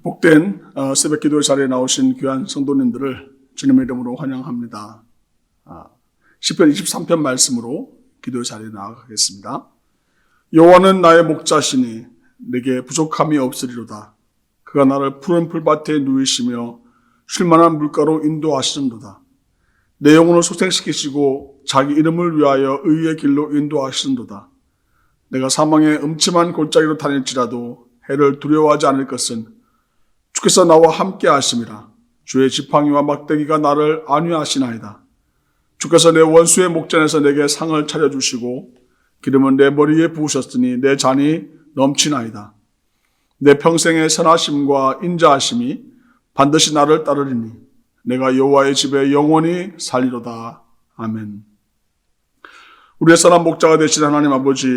복된 새벽 기도 자리에 나오신 귀한 성도님들을 주님의 이름으로 환영합니다. 시편 23편 말씀으로 기도 자리에 나아가겠습니다. 여호와는 나의 목자시니 내게 부족함이 없으리로다. 그가 나를 푸른 풀밭에 누이시며 쉴만한 물가로 인도하시는도다. 내 영혼을 소생시키시고 자기 이름을 위하여 의의 길로 인도하시는도다. 내가 사망의 음침한 골짜기로 다닐지라도 해를 두려워하지 않을 것은 주께서 나와 함께 하심이라. 주의 지팡이와 막대기가 나를 안위하시나이다. 주께서 내 원수의 목전에서 내게 상을 차려주시고 기름은 내 머리에 부으셨으니 내 잔이 넘치나이다. 내 평생의 선하심과 인자하심이 반드시 나를 따르리니 내가 여호와의 집에 영원히 살리로다. 아멘. 우리의 선한 목자가 되신 하나님 아버지,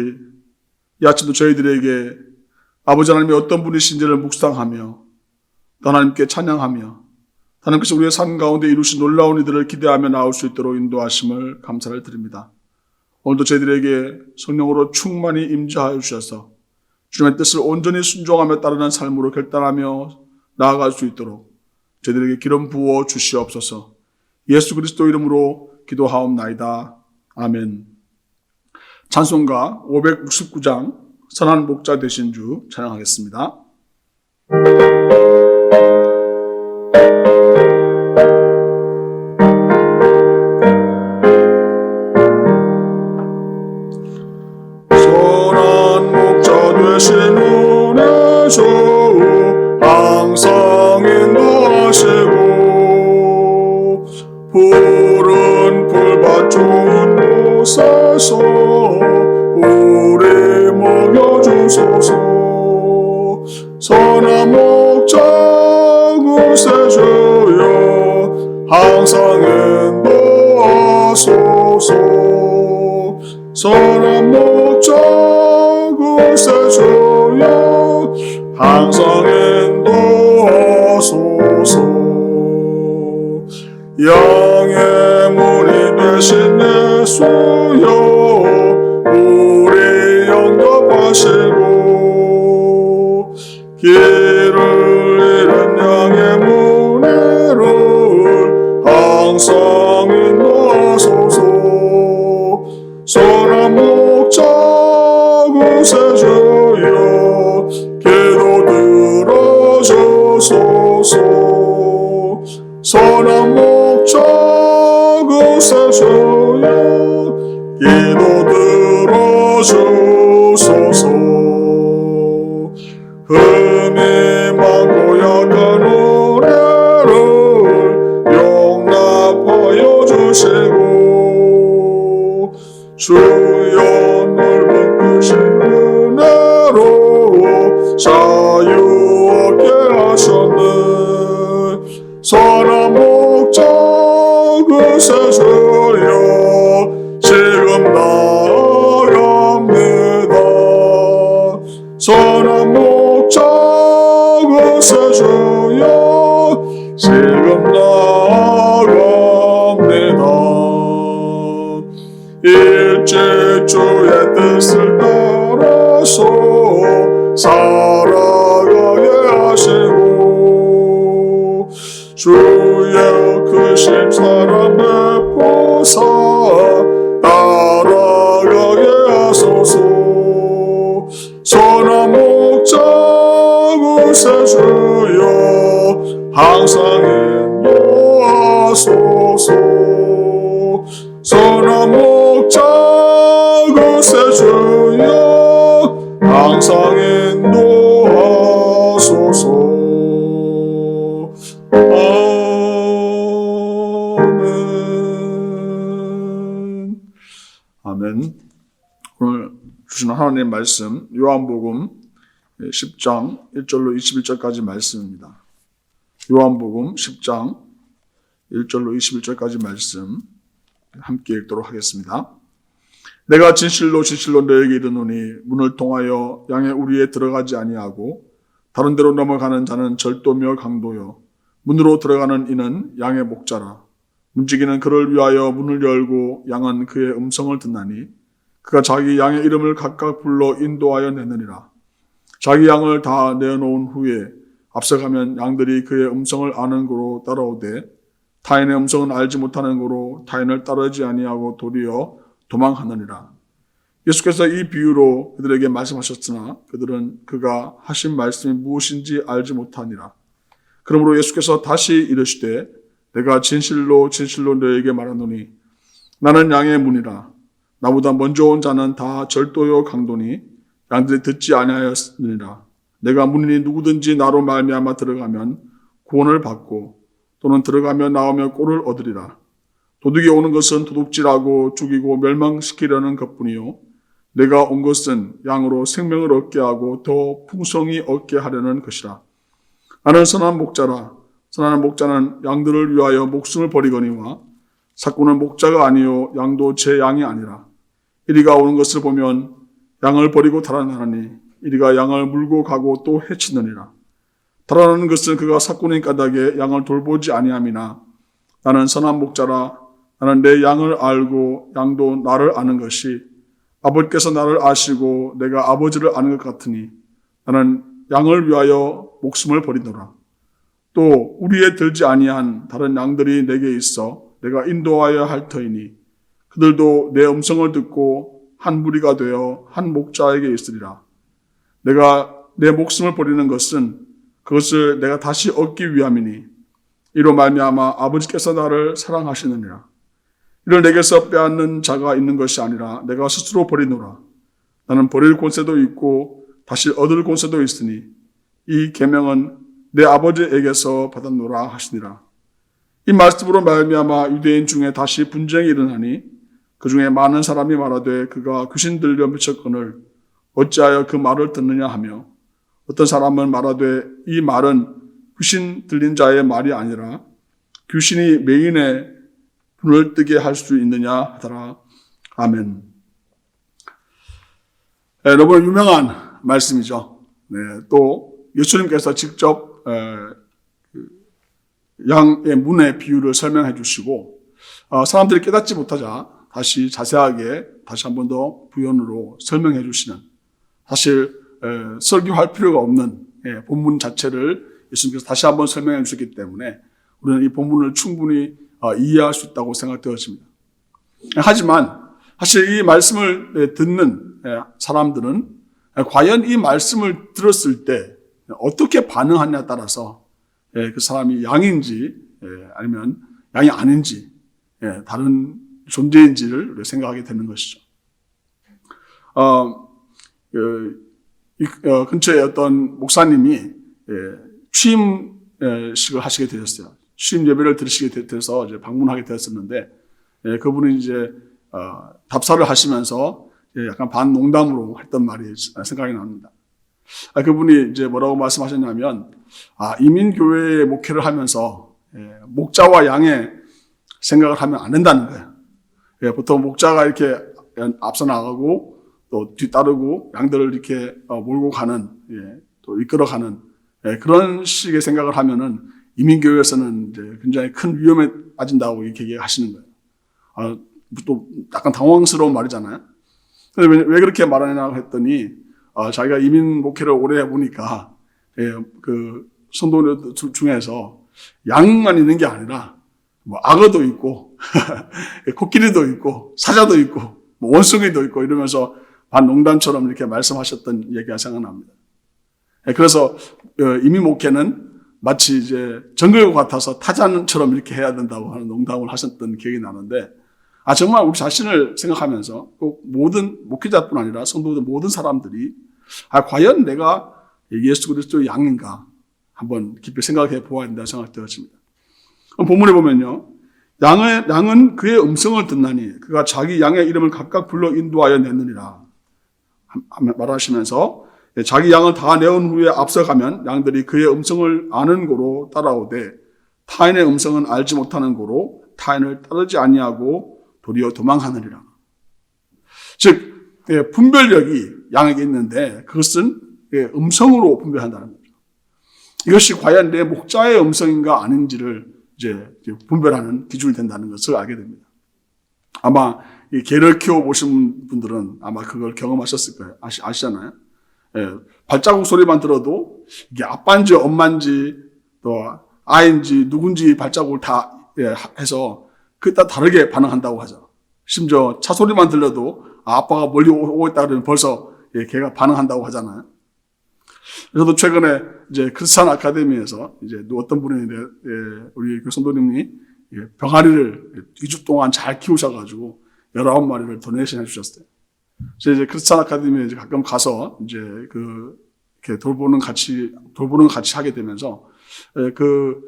이 아침도 저희들에게 아버지 하나님이 어떤 분이신지를 묵상하며 하나님께 찬양하며 하나님께서 우리의 삶 가운데 이루신 놀라운 일들을 기대하며 나올 수 있도록 인도하심을 감사를 드립니다. 오늘도 저희들에게 성령으로 충만히 임재하여 주셔서 주님의 뜻을 온전히 순종하며 따르는 삶으로 결단하며 나아갈 수 있도록 저희들에게 기름 부어 주시옵소서. 예수 그리스도 이름으로 기도하옵나이다. 아멘. 찬송가 569장 선한 목자 되신 주 찬양하겠습니다. 선한 목자 되신 은혜 주 항상 인도하시고 푸른 풀밭 좋은 곳에서 우리 먹여주소서. 선한 목자 구세주여 항상 인도하소서. 선한 목자 구세주여 항상 인도하소서. 양의 문이 되신 예수여 우리 영접하시고 길을 잃은 양의 문의를 항상 인도하소서. 선한 목자 구세주여 기도 들어주소서. 선한 목자 구세주여 기도 들어주소서. 흠이 많고 약한 우리를 용납하여 주시고 주여 넓은 크신 은혜로 자유 얻게 하셨네. 선한 목자 구세주여 지금 나아갑니다. 선한 목자 구세주여 지금 나아갑니다. 일찍 주의 뜻을 따라서 살아가게 하시고 주의 크신 사랑 베푸사 따라가게 하소서. 선한 목자 구세주여 항상 인도하소서. 선한 목자 구세주여 항상 인도하소서. 아멘. 아멘. 오늘 주신 하나님의 말씀 요한복음 10장 1절로 21절까지 말씀입니다. 요한복음 10장 1절로 21절까지 말씀 함께 읽도록 하겠습니다. 내가 진실로 진실로 너에게 이르노니 문을 통하여 양의 우리에 들어가지 아니하고 다른 데로 넘어가는 자는 절도며 강도요 문으로 들어가는 이는 양의 목자라. 문지기는 그를 위하여 문을 열고 양은 그의 음성을 듣나니 그가 자기 양의 이름을 각각 불러 인도하여 내느니라. 자기 양을 다 내어놓은 후에 앞서가면 양들이 그의 음성을 아는 고로 따라오되 타인의 음성은 알지 못하는 고로 타인을 따르지 아니하고 도리어 도망하느니라. 예수께서 이 비유로 그들에게 말씀하셨으나 그들은 그가 하신 말씀이 무엇인지 알지 못하니라. 그러므로 예수께서 다시 이르시되 내가 진실로 진실로 너에게 말하노니 나는 양의 문이라. 나보다 먼저 온 자는 다 절도요 강도니 양들이 듣지 아니하였느니라. 내가 문이니 누구든지 나로 말미암아 들어가면 구원을 받고 또는 들어가며 나오며 꼴을 얻으리라. 도둑이 오는 것은 도둑질하고 죽이고 멸망시키려는 것뿐이요 내가 온 것은 양으로 생명을 얻게 하고 더 풍성히 얻게 하려는 것이라. 나는 선한 목자라. 선한 목자는 양들을 위하여 목숨을 버리거니와 사꾼은 목자가 아니요 양도 제 양이 아니라. 이리가 오는 것을 보면 양을 버리고 달아나니 이리가 양을 물고 가고 또 해치느니라. 달아나는 것은 그가 사꾼인 까닭에 양을 돌보지 아니함이나 나는 선한 목자라. 나는 내 양을 알고 양도 나를 아는 것이 아버지께서 나를 아시고 내가 아버지를 아는 것 같으니 나는 양을 위하여 목숨을 버리노라. 또 우리에 들지 아니한 다른 양들이 내게 있어 내가 인도하여 할 터이니 그들도 내 음성을 듣고 한 무리가 되어 한 목자에게 있으리라. 내가 내 목숨을 버리는 것은 그것을 내가 다시 얻기 위함이니 이로 말미암아 아버지께서 나를 사랑하시느니라. 이를 내게서 빼앗는 자가 있는 것이 아니라 내가 스스로 버리노라. 나는 버릴 권세도 있고 다시 얻을 권세도 있으니 이 계명은 내 아버지에게서 받았노라 하시니라. 이 말씀으로 말미암아 유대인 중에 다시 분쟁이 일어나니 그 중에 많은 사람이 말하되 그가 귀신 들려 미쳤거늘 어찌하여 그 말을 듣느냐 하며 어떤 사람은 말하되 이 말은 귀신 들린 자의 말이 아니라 귀신이 맹인의 눈을 뜨게 할 수 있느냐 하더라. 아멘. 너무 유명한 말씀이죠. 네, 또 예수님께서 직접 양의 문의 비유를 설명해 주시고 사람들이 깨닫지 못하자 다시 자세하게 다시 한 번 더 부연으로 설명해 주시는, 사실 설교할 필요가 없는 본문 자체를 예수님께서 다시 한 번 설명해 주셨기 때문에 우리는 이 본문을 충분히 이해할 수 있다고 생각되어집니다. 하지만 사실 이 말씀을 듣는 사람들은 과연 이 말씀을 들었을 때 어떻게 반응하냐에 따라서 그 사람이 양인지 아니면 양이 아닌지 다른 존재인지를 생각하게 되는 것이죠. 근처에 어떤 목사님이 취임식을 하시게 되셨어요. 취임 예배를 들으시게 돼서 이제 방문하게 되었었는데, 그분이 이제 답사를 하시면서 약간 반농담으로 했던 말이 생각이 납니다. 그분이 이제 뭐라고 말씀하셨냐면, 이민교회의 목회를 하면서 목자와 양의 생각을 하면 안 된다는 거예요. 보통 목자가 이렇게 앞서 나가고 또 뒤따르고 양들을 이렇게 몰고 가는, 또 이끌어가는 그런 식의 생각을 하면은 이민교회에서는 이제 굉장히 큰 위험에 빠진다고 이렇게 얘기하시는 거예요. 또 약간 당황스러운 말이잖아요. 근데 왜 그렇게 말하냐고 했더니, 자기가 이민 목회를 오래 해보니까, 그 성도들 중에서 양만 있는 게 아니라, 악어도 있고, 코끼리도 있고, 사자도 있고, 원숭이도 있고 이러면서 반농담처럼 이렇게 말씀하셨던 얘기가 생각납니다. 그래서 이민 목회는 마치 이제 정글과 같아서 타잔처럼 이렇게 해야 된다고 하는 농담을 하셨던 기억이 나는데, 정말 우리 자신을 생각하면서 꼭 모든 목회자뿐 아니라 성도들 모든 사람들이 과연 내가 예수 그리스도의 양인가 한번 깊이 생각해 보아야 된다고 생각되어집니다. 본문에 보면요, 양은 그의 음성을 듣나니 그가 자기 양의 이름을 각각 불러 인도하여 내느니라 말하시면서, 자기 양을 다 내온 후에 앞서가면 양들이 그의 음성을 아는 고로 따라오되 타인의 음성은 알지 못하는 고로 타인을 따르지 아니하고 도리어 도망하느니라. 즉 분별력이 양에게 있는데 그것은 음성으로 분별한다는 거죠. 이것이 과연 내 목자의 음성인가 아닌지를 이제 분별하는 기준이 된다는 것을 알게 됩니다. 아마 이 개를 키워보신 분들은 아마 그걸 경험하셨을 거예요. 아시잖아요. 발자국 소리만 들어도 이게 아빠인지 엄마인지 또 아이인지 누군지 발자국을 다 해서 그에 따라 다르게 반응한다고 하죠. 심지어 차 소리만 들려도 아빠가 멀리 오고 있다 그러면 벌써 걔가 반응한다고 하잖아요. 저도 최근에 이제 크리스찬 아카데미에서 이제 어떤 분이 우리 성도님이 병아리를 2주 동안 잘 키우셔가지고 19마리를 도네이션 해주셨어요. 그래서 이제 크리스찬 아카데미에 이제 가끔 가서 이제 이렇게 돌보는 같이 하게 되면서 그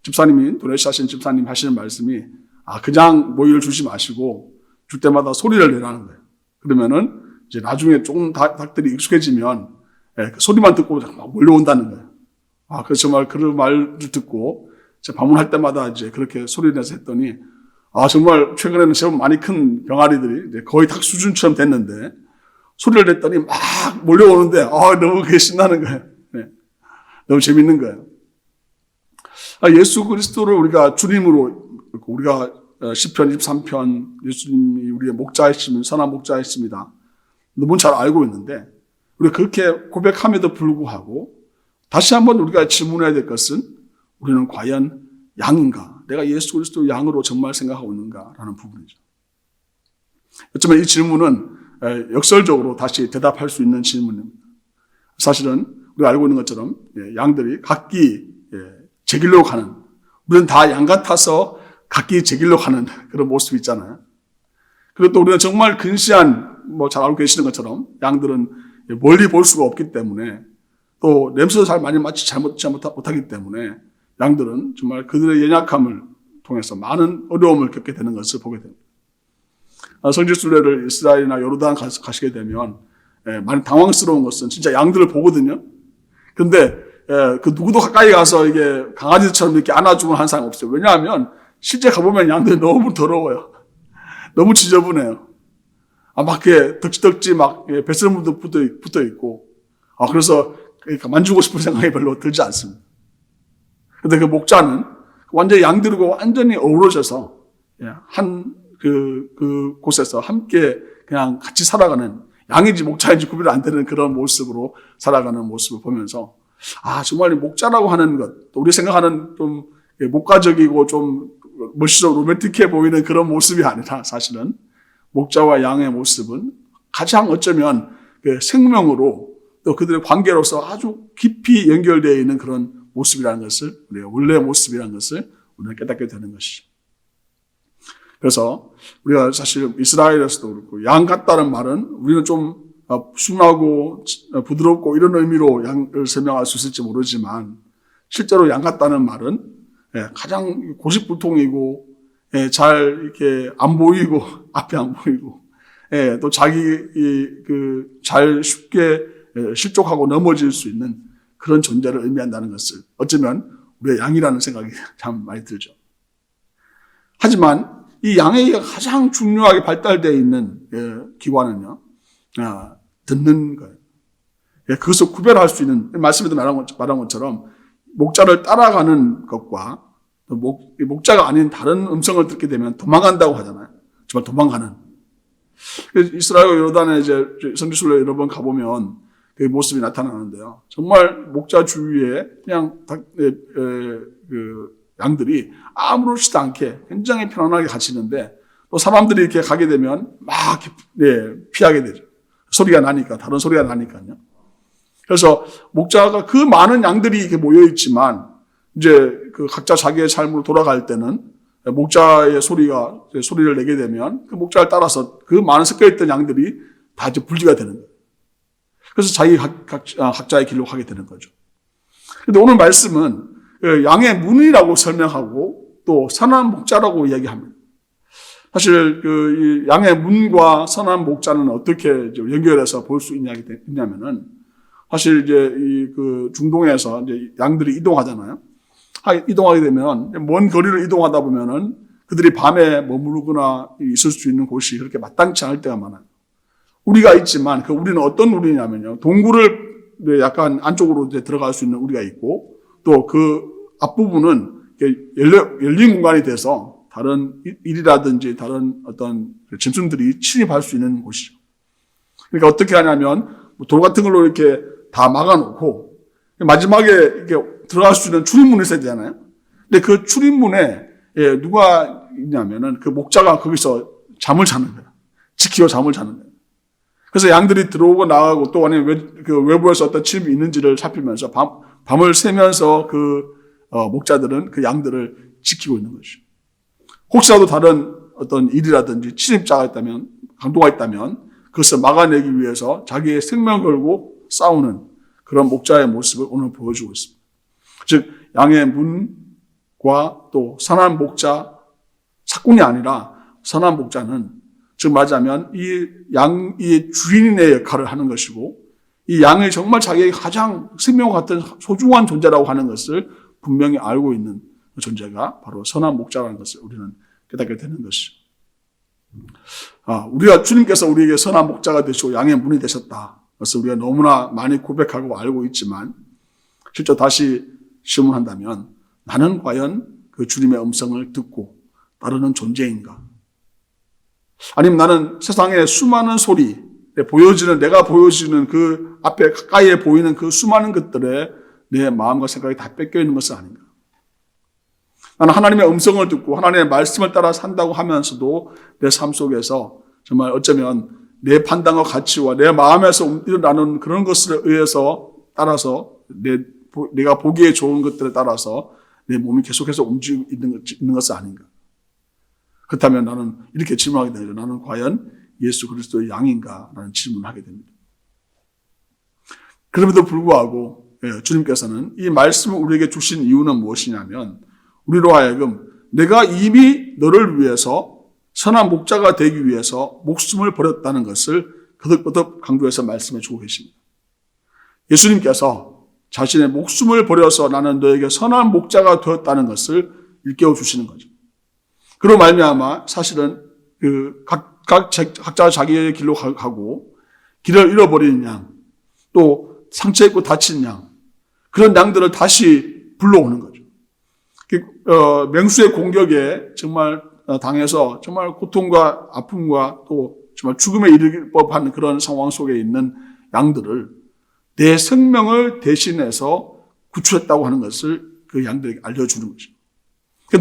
집사님이 도네이션 하신 집사님 하시는 말씀이 그냥 모이를 주지 마시고 줄 때마다 소리를 내라는 거예요. 그러면은 이제 나중에 조금 닭들이 익숙해지면 그 소리만 듣고 막 몰려온다는 거예요. 그래서 정말 그런 말을 듣고 제가 방문할 때마다 이제 그렇게 소리 내서 했더니 정말 최근에는 제법 많이 큰 병아리들이 이제 거의 닭 수준처럼 됐는데 소리를 냈더니 막 몰려오는데 너무 그게 신나는 거예요. 네. 너무 재밌는 거예요. 예수 그리스도를 우리가 주님으로 우리가 시편 23편 예수님이 우리의 목자이시면 선한 목자이십니다. 너무 잘 알고 있는데 우리가 그렇게 고백함에도 불구하고 다시 한번 우리가 질문해야 될 것은 우리는 과연 양인가? 내가 예수 그리스도 양으로 정말 생각하고 있는가라는 부분이죠. 어쩌면 이 질문은 역설적으로 다시 대답할 수 있는 질문입니다. 사실은 우리가 알고 있는 것처럼 양들이 각기 제 길로 가는, 우리는 다 양 같아서 각기 제 길로 가는 그런 모습이 있잖아요. 그리고 또 우리는 정말 근시한 잘 알고 계시는 것처럼 양들은 멀리 볼 수가 없기 때문에 또 냄새도 잘 많이 맡지 못하기 때문에 양들은 정말 그들의 연약함을 통해서 많은 어려움을 겪게 되는 것을 보게 됩니다. 성지순례를 이스라엘이나 요르단 가시게 되면 많이 당황스러운 것은 진짜 양들을 보거든요. 그런데 그 누구도 가까이 가서 이게 강아지처럼 이렇게 안아주고 하는 사람이 없어요. 왜냐하면 실제 가보면 양들이 너무 더러워요. 너무 지저분해요. 막 이렇게 덕지덕지 막 뱃설물도 붙어 있고, 그래서 만지고 싶은 생각이 별로 들지 않습니다. 근데 그 목자는 완전히 양들과 완전히 어우러져서 그 곳에서 함께 그냥 같이 살아가는, 양인지 목자인지 구별 안 되는 그런 모습으로 살아가는 모습을 보면서 정말 목자라고 하는 것, 또 우리 생각하는 좀 목가적이고 좀 멋있어 로맨틱해 보이는 그런 모습이 아니라 사실은 목자와 양의 모습은 가장 어쩌면 그 생명으로 또 그들의 관계로서 아주 깊이 연결되어 있는 그런 모습이라는 것을, 우리가 원래의 모습이라는 것을 우리는 깨닫게 되는 것이죠. 그래서 우리가 사실 이스라엘에서도 그렇고 양 같다는 말은 우리는 좀 순하고 부드럽고 이런 의미로 양을 설명할 수 있을지 모르지만 실제로 양 같다는 말은 가장 고집불통이고 잘 이렇게 안 보이고 앞이 안 보이고 또 자기 잘 쉽게 실족하고 넘어질 수 있는 그런 존재를 의미한다는 것을 어쩌면 우리가 양이라는 생각이 참 많이 들죠. 하지만 이 양에게 가장 중요하게 발달되어 있는 기관은요, 듣는 거예요. 그것을 구별할 수 있는, 말씀에도 말한 것처럼 목자를 따라가는 것과 목자가 아닌 다른 음성을 듣게 되면 도망간다고 하잖아요. 정말 도망가는. 이스라엘 요르단에 이제 성지순례 여러 번 가보면 그 모습이 나타나는데요. 정말 목자 주위에 그냥 양들이 아무렇지도 않게 굉장히 편안하게 갇히는데 또 사람들이 이렇게 가게 되면 막 피하게 되죠. 소리가 나니까, 다른 소리가 나니까요. 그래서 목자가 그 많은 양들이 이렇게 모여 있지만 이제 그 각자 자기의 삶으로 돌아갈 때는 목자의 소리를 내게 되면 그 목자를 따라서 그 많은 섞여 있던 양들이 다 이제 분리가 되는 거예요. 그래서 자기 각자의 길로 가게 되는 거죠. 그런데 오늘 말씀은 양의 문이라고 설명하고 또 선한 목자라고 이야기합니다. 사실 이 양의 문과 선한 목자는 어떻게 연결해서 볼 수 있냐면은 사실 이제 그 중동에서 이제 양들이 이동하잖아요. 이동하게 되면 먼 거리를 이동하다 보면은 그들이 밤에 머무르거나 있을 수 있는 곳이 그렇게 마땅치 않을 때가 많아요. 우리가 있지만 그 우리는 어떤 우리냐면요, 동굴을 약간 안쪽으로 이제 들어갈 수 있는 우리가 있고 또 그 앞부분은 열린 공간이 돼서 다른 일이라든지 다른 어떤 짐승들이 침입할 수 있는 곳이죠. 그러니까 어떻게 하냐면 돌 같은 걸로 이렇게 다 막아놓고 마지막에 이렇게 들어갈 수 있는 출입문이 있어야 되잖아요. 근데 그 출입문에 누가 있냐면은 그 목자가 거기서 잠을 자는 거예요. 지키고 잠을 자는 거예요. 그래서 양들이 들어오고 나가고 또 아니면 그 외부에서 어떤 침입이 있는지를 살피면서 밤을 새면서 그 목자들은 그 양들을 지키고 있는 것이죠. 혹시라도 다른 어떤 일이라든지 침입자가 있다면, 강도가 있다면 그것을 막아내기 위해서 자기의 생명을 걸고 싸우는 그런 목자의 모습을 오늘 보여주고 있습니다. 즉 양의 문과 또 선한 목자, 사꾼이 아니라 선한 목자는 즉 말하자면 이 주인의 역할을 하는 것이고 이 양이 정말 자기의 가장 생명과 같은 소중한 존재라고 하는 것을 분명히 알고 있는 존재가 바로 선한 목자라는 것을 우리는 깨닫게 되는 것이죠. 우리가 주님께서 우리에게 선한 목자가 되시고 양의 문이 되셨다. 그래서 우리가 너무나 많이 고백하고 알고 있지만 실제 다시 질문한다면 나는 과연 그 주님의 음성을 듣고 따르는 존재인가? 아니면 나는 세상의 수많은 소리, 내가 보여지는 그 앞에 가까이에 보이는 그 수많은 것들에 내 마음과 생각이 다 뺏겨 있는 것은 아닌가? 나는 하나님의 음성을 듣고 하나님의 말씀을 따라 산다고 하면서도 내 삶 속에서 정말 어쩌면 내 판단과 가치와 내 마음에서 일어나는 그런 것을 의해서 따라서 내가 보기에 좋은 것들에 따라서 내 몸이 계속해서 움직이고 있는 것은 아닌가? 그렇다면 나는 이렇게 질문하게 되죠. 나는 과연 예수 그리스도의 양인가? 라는 질문을 하게 됩니다. 그럼에도 불구하고 주님께서는 이 말씀을 우리에게 주신 이유는 무엇이냐면 우리로 하여금 내가 이미 너를 위해서 선한 목자가 되기 위해서 목숨을 버렸다는 것을 거듭거듭 강조해서 말씀해 주고 계십니다. 예수님께서 자신의 목숨을 버려서 나는 너에게 선한 목자가 되었다는 것을 일깨워 주시는 거죠. 그로 말미암아 사실은 각자 자기의 길로 가고 길을 잃어버리는 양, 또 상처 입고 다친 양, 그런 양들을 다시 불러오는 거죠. 맹수의 공격에 정말 당해서 정말 고통과 아픔과 또 정말 죽음에 이르길 법한 그런 상황 속에 있는 양들을 내 생명을 대신해서 구출했다고 하는 것을 그 양들에게 알려주는 거죠.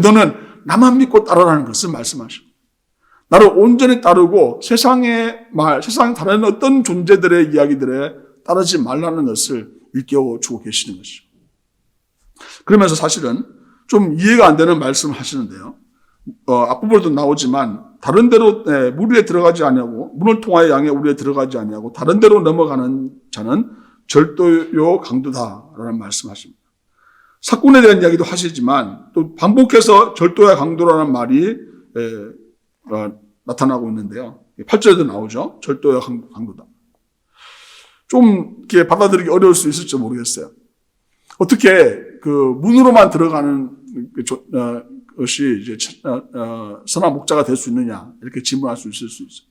너는 나만 믿고 따르라는 것을 말씀하시고 나를 온전히 따르고 세상의 말, 세상 다른 어떤 존재들의 이야기들에 따르지 말라는 것을 일깨워 주고 계시는 것이죠. 그러면서 사실은 좀 이해가 안 되는 말씀을 하시는데요. 앞부분에도 나오지만 다른 데로 무리에 들어가지 아니하고 문을 통하여 양의 우리에 들어가지 아니하고 다른 데로 넘어가는 자는 절도요 강도다라는 말씀하십니다. 사꾼에 대한 이야기도 하시지만 또 반복해서 절도야 강도라는 말이 나타나고 있는데요. 8절에도 나오죠. 절도야 강도다. 좀 이렇게 받아들이기 어려울 수 있을지 모르겠어요. 어떻게 그 문으로만 들어가는 것이 이제 선한 목자가 될 수 있느냐 이렇게 질문할 수 있을 수 있어요.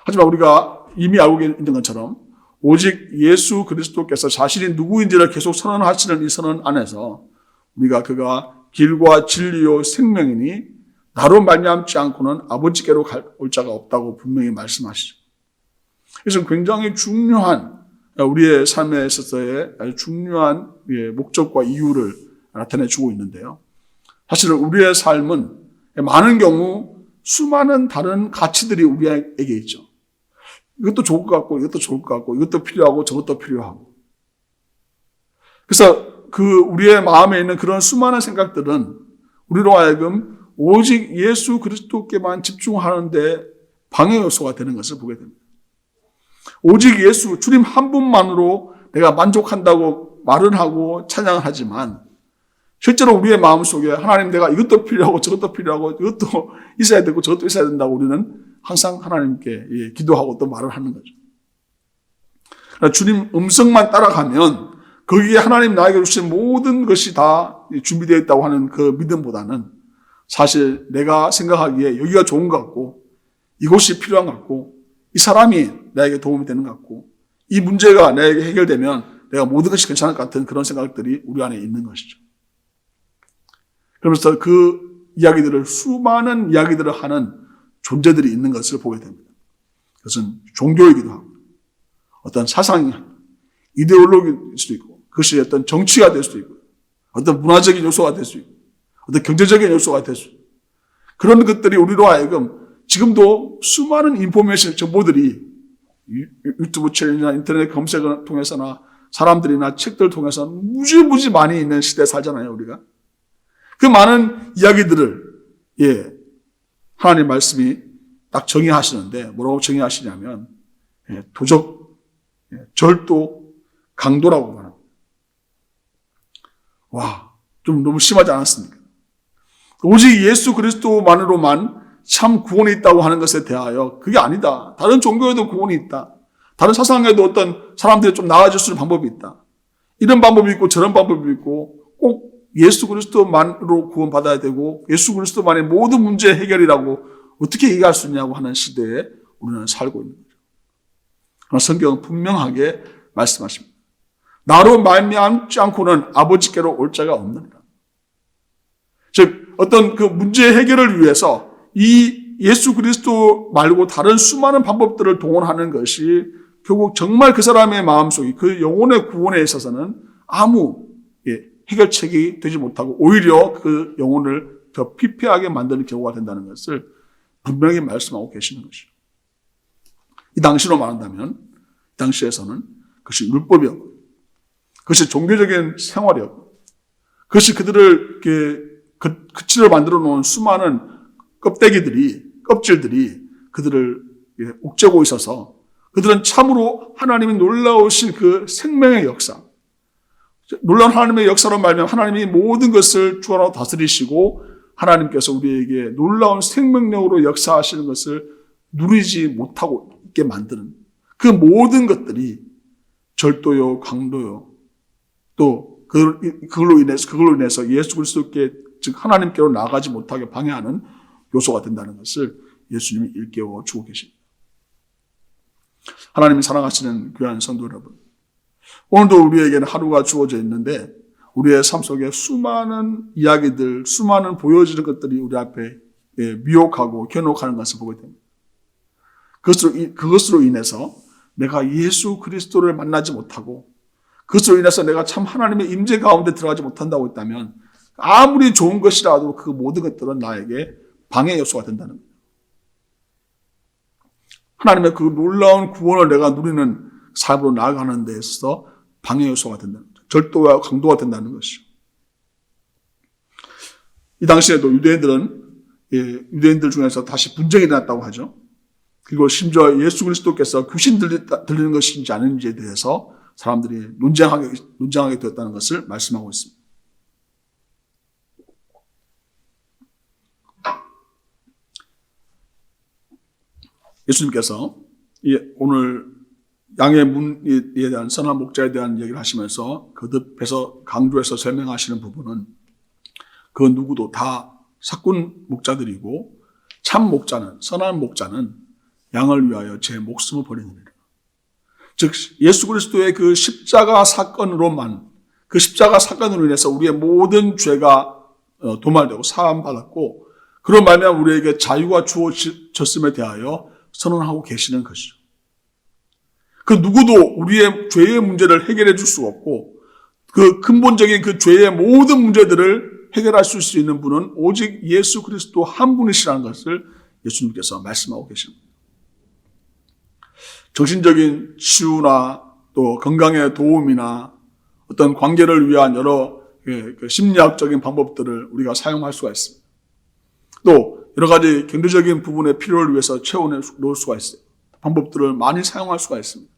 하지만 우리가 이미 알고 있는 것처럼 오직 예수 그리스도께서 자신이 누구인지를 계속 선언하시는 이 선언 안에서 우리가 그가 길과 진리요 생명이니 나로 말미암지 않고는 아버지께로 올 자가 없다고 분명히 말씀하시죠. 그래서 굉장히 중요한 우리의 삶에 있어서의 아주 중요한 목적과 이유를 나타내주고 있는데요. 사실은 우리의 삶은 많은 경우 수많은 다른 가치들이 우리에게 있죠. 이것도 좋을 것 같고 이것도 좋을 것 같고 이것도 필요하고 저것도 필요하고. 그래서 우리의 마음에 있는 그런 수많은 생각들은 우리로 하여금 오직 예수 그리스도께만 집중하는데 방해 요소가 되는 것을 보게 됩니다. 오직 예수, 주님 한 분만으로 내가 만족한다고 말은 하고 찬양을 하지만 실제로 우리의 마음속에 하나님 내가 이것도 필요하고 저것도 필요하고 이것도 있어야 되고 저것도 있어야 된다고 우리는 항상 하나님께 기도하고 또 말을 하는 거죠. 그러니까 주님 음성만 따라가면 거기에 하나님 나에게 주신 모든 것이 다 준비되어 있다고 하는 그 믿음보다는 사실 내가 생각하기에 여기가 좋은 것 같고 이곳이 필요한 것 같고 이 사람이 나에게 도움이 되는 것 같고 이 문제가 나에게 해결되면 내가 모든 것이 괜찮을 것 같은 그런 생각들이 우리 안에 있는 것이죠. 그러면서 그 이야기들을 수많은 이야기들을 하는 존재들이 있는 것을 보게 됩니다. 그것은 종교이기도 하고 어떤 사상이 이데올로기일 수도 있고 그것이 어떤 정치가 될 수도 있고, 어떤 문화적인 요소가 될 수 있고, 어떤 경제적인 요소가 될 수 있고, 그런 것들이 우리로 하여금 지금도 수많은 인포메이션 정보들이 유튜브 채널이나 인터넷 검색을 통해서나 사람들이나 책들을 통해서 무지무지 많이 있는 시대에 살잖아요, 우리가. 그 많은 이야기들을, 하나님 말씀이 딱 정의하시는데, 뭐라고 정의하시냐면, 도적, 절도, 강도라고 말합니다. 와, 좀 너무 심하지 않았습니까? 오직 예수 그리스도만으로만 참 구원이 있다고 하는 것에 대하여 그게 아니다. 다른 종교에도 구원이 있다. 다른 사상에도 어떤 사람들이 좀 나아질 수 있는 방법이 있다. 이런 방법이 있고 저런 방법이 있고 꼭 예수 그리스도만으로 구원받아야 되고 예수 그리스도만의 모든 문제 해결이라고 어떻게 얘기할 수 있냐고 하는 시대에 우리는 살고 있는 거죠. 그러나 성경은 분명하게 말씀하십니다. 나로 말미암지 않고는 아버지께로 올 자가 없느니라. 즉 어떤 그 문제 해결을 위해서 이 예수 그리스도 말고 다른 수많은 방법들을 동원하는 것이 결국 정말 그 사람의 마음속에 그 영혼의 구원에 있어서는 아무 해결책이 되지 못하고 오히려 그 영혼을 더 피폐하게 만드는 경우가 된다는 것을 분명히 말씀하고 계시는 것이죠. 이 당시로 말한다면 당시에서는 그것이 율법이었고 그것이 종교적인 생활이었고 그것이 그들을 그치를 만들어 놓은 수많은 껍질들이 그들을 옥죄고 있어서 그들은 참으로 하나님이 놀라우신 그 생명의 역사, 놀라운 하나님의 역사로 말하면 하나님이 모든 것을 주관하고 다스리시고 하나님께서 우리에게 놀라운 생명력으로 역사하시는 것을 누리지 못하고 있게 만드는 그 모든 것들이 절도요, 강도요, 또 그걸로 인해서 예수 그리스도께 즉 하나님께로 나아가지 못하게 방해하는 요소가 된다는 것을 예수님이 일깨워 주고 계십니다. 하나님이 사랑하시는 귀한 성도 여러분, 오늘도 우리에게는 하루가 주어져 있는데 우리의 삶 속에 수많은 이야기들, 수많은 보여지는 것들이 우리 앞에 미혹하고 견혹하는 것을 보게 됩니다. 그것으로 인해서 내가 예수 그리스도를 만나지 못하고 그것으로 인해서 내가 참 하나님의 임재 가운데 들어가지 못한다고 했다면 아무리 좋은 것이라도 그 모든 것들은 나에게 방해 요소가 된다는 거예요. 하나님의 그 놀라운 구원을 내가 누리는 삶으로 나아가는 데 있어서 방해 요소가 된다는 거죠. 절도와 강도가 된다는 것이죠. 이 당시에도 유대인들 중에서 다시 분쟁이 일어났다고 하죠. 그리고 심지어 예수 그리스도께서 귀신 들리는 것인지 아닌지에 대해서 사람들이 논쟁하게 되었다는 것을 말씀하고 있습니다. 예수님께서 오늘 양의 문에 대한 선한 목자에 대한 얘기를 하시면서 거듭해서 강조해서 설명하시는 부분은 그 누구도 다 사꾼 목자들이고 참 목자는 선한 목자는 양을 위하여 제 목숨을 버리느니라. 즉 예수 그리스도의 그 십자가 사건으로만 그 십자가 사건으로 인해서 우리의 모든 죄가 도말되고 사함받았고 그런 말미암아 우리에게 자유가 주어졌음에 대하여 선언하고 계시는 것이죠. 그 누구도 우리의 죄의 문제를 해결해 줄 수 없고 그 근본적인 그 죄의 모든 문제들을 해결할 수 있는 분은 오직 예수 그리스도 한 분이시라는 것을 예수님께서 말씀하고 계십니다. 정신적인 치유나 또 건강의 도움이나 어떤 관계를 위한 여러 심리학적인 방법들을 우리가 사용할 수가 있습니다. 또 여러 가지 경제적인 부분의 필요를 위해서 채워놓을 수가 있어요. 방법들을 많이 사용할 수가 있습니다.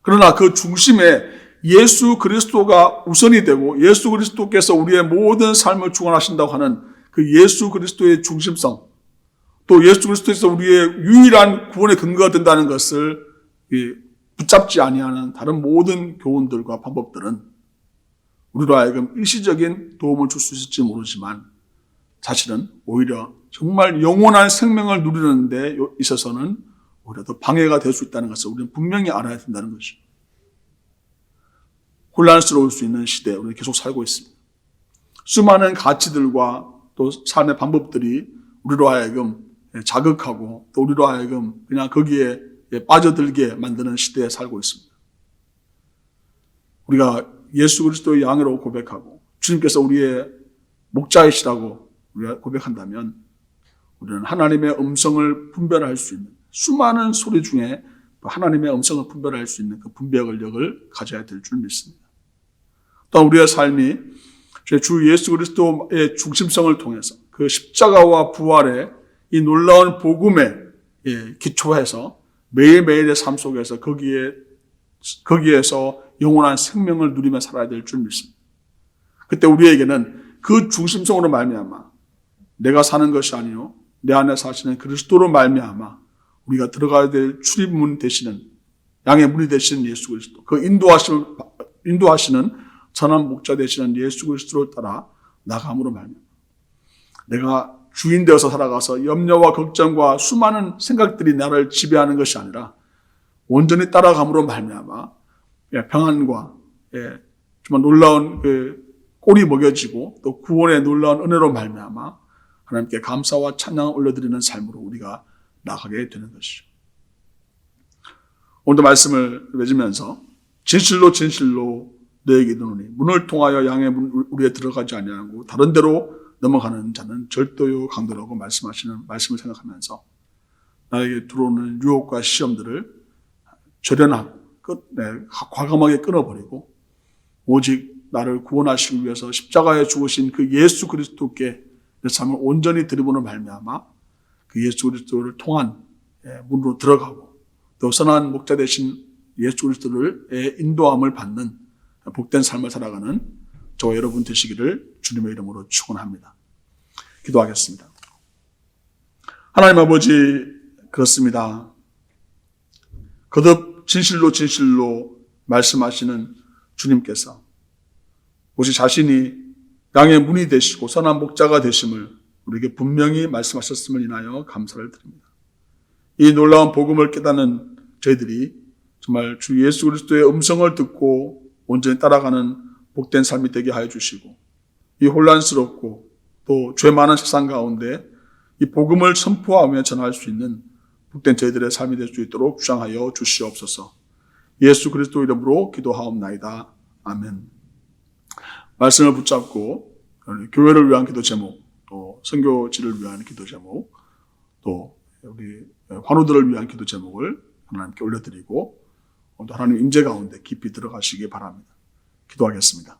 그러나 그 중심에 예수 그리스도가 우선이 되고 예수 그리스도께서 우리의 모든 삶을 주관하신다고 하는 그 예수 그리스도의 중심성, 또 예수 그리스도에서 우리의 유일한 구원의 근거가 된다는 것을 붙잡지 아니하는 다른 모든 교훈들과 방법들은 우리로 하여금 일시적인 도움을 줄 수 있을지 모르지만 사실은 오히려 정말 영원한 생명을 누리는 데 있어서는 오히려 더 방해가 될 수 있다는 것을 우리는 분명히 알아야 된다는 것이죠. 혼란스러울 수 있는 시대에 우리는 계속 살고 있습니다. 수많은 가치들과 또 삶의 방법들이 우리로 하여금 자극하고 또 우리로 하여금 그냥 거기에 빠져들게 만드는 시대에 살고 있습니다. 우리가 예수 그리스도의 양으로 고백하고 주님께서 우리의 목자이시라고 우리가 고백한다면 우리는 하나님의 음성을 분별할 수 있는, 수많은 소리 중에 하나님의 음성을 분별할 수 있는 그 분별 능력을 가져야 될 줄 믿습니다. 또한 우리의 삶이 주 예수 그리스도의 중심성을 통해서 그 십자가와 부활의 이 놀라운 복음에 기초해서 매일매일의 삶 속에서 거기에서 영원한 생명을 누리며 살아야 될 줄 믿습니다. 그때 우리에게는 그 중심성으로 말미암아 내가 사는 것이 아니요 내 안에 사시는 그리스도로 말미암아 우리가 들어가야 될 출입문 되시는, 양의 문이 되시는 예수 그리스도, 그 인도하시는 선한 목자 되시는 예수 그리스도를 따라 나감으로 말미암아 내가 주인 되어서 살아가서 염려와 걱정과 수많은 생각들이 나를 지배하는 것이 아니라 온전히 따라감으로 말미암아 평안과 정말 놀라운 그 꼴이 먹여지고 또 구원의 놀라운 은혜로 말미암아 하나님께 감사와 찬양을 올려드리는 삶으로 우리가 나가게 되는 것이죠. 오늘도 말씀을 맺으면서 진실로 진실로 너에게 이르노니 문을 통하여 양의 문 우리에 들어가지 아니하고 다른 데로 넘어가는 자는 절도요 강도라고 말씀하시는 말씀을 생각하면서 나에게 들어오는 유혹과 시험들을 절연하고 과감하게 끊어버리고 오직 나를 구원하시기 위해서 십자가에 죽으신 그 예수 그리스도께 내 삶을 온전히 드리므로 말미암아 그 예수 그리스도를 통한 문으로 들어가고 또 선한 목자 되신 예수 그리스도의 인도함을 받는 복된 삶을 살아가는 저와 여러분 되시기를 주님의 이름으로 축원합니다. 기도하겠습니다. 하나님 아버지, 그렇습니다. 거듭 진실로 진실로 말씀하시는 주님께서 오직 자신이 양의 문이 되시고 선한 목자가 되심을 우리에게 분명히 말씀하셨음을 인하여 감사를 드립니다. 이 놀라운 복음을 깨닫는 저희들이 정말 주 예수 그리스도의 음성을 듣고 온전히 따라가는 복된 삶이 되게 하여 주시고 이 혼란스럽고 또 죄 많은 세상 가운데 이 복음을 선포하며 전할 수 있는 복된 저희들의 삶이 될 수 있도록 주장하여 주시옵소서. 예수 그리스도 이름으로 기도하옵나이다. 아멘. 말씀을 붙잡고 교회를 위한 기도 제목, 또 선교지를 위한 기도 제목, 또 우리 환우들을 위한 기도 제목을 하나님께 올려드리고 오늘 하나님 임재 가운데 깊이 들어가시기 바랍니다. 기도하겠습니다.